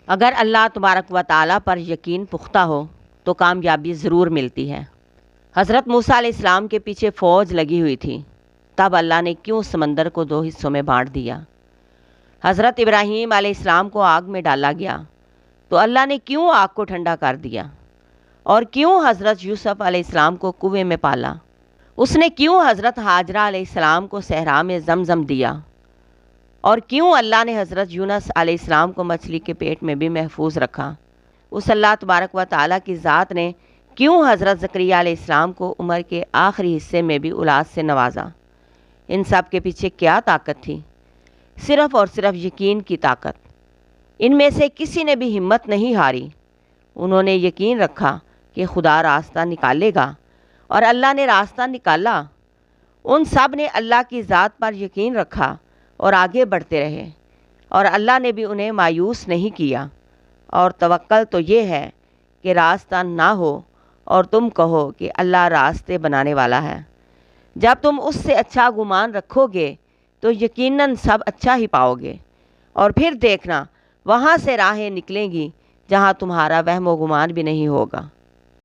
اگر اللہ تبارک و تعالیٰ پر یقین پختہ ہو تو کامیابی ضرور ملتی ہے۔ حضرت موسیٰ علیہ السلام کے پیچھے فوج لگی ہوئی تھی، تب اللہ نے کیوں سمندر کو 2 حصوں میں بانٹ دیا؟ حضرت ابراہیم علیہ السلام کو آگ میں ڈالا گیا تو اللہ نے کیوں آگ کو ٹھنڈا کر دیا؟ اور کیوں حضرت یوسف علیہ السلام کو کنویں میں پالا؟ اس نے کیوں حضرت ہاجرہ علیہ السلام کو صحرا میں زمزم دیا؟ اور کیوں اللہ نے حضرت یونس علیہ السلام کو مچھلی کے پیٹ میں بھی محفوظ رکھا؟ اس اللہ تبارک و تعالیٰ کی ذات نے کیوں حضرت زکریا علیہ السلام کو عمر کے آخری حصے میں بھی اولاد سے نوازا؟ ان سب کے پیچھے کیا طاقت تھی؟ صرف اور صرف یقین کی طاقت۔ ان میں سے کسی نے بھی ہمت نہیں ہاری۔ انہوں نے یقین رکھا کہ خدا راستہ نکالے گا، اور اللہ نے راستہ نکالا۔ ان سب نے اللہ کی ذات پر یقین رکھا اور آگے بڑھتے رہے، اور اللہ نے بھی انہیں مایوس نہیں کیا۔ اور توکل تو یہ ہے کہ راستہ نہ ہو اور تم کہو کہ اللہ راستے بنانے والا ہے۔ جب تم اس سے اچھا گمان رکھو گے تو یقیناً سب اچھا ہی پاؤ گے، اور پھر دیکھنا وہاں سے راہیں نکلیں گی جہاں تمہارا وہم و گمان بھی نہیں ہوگا۔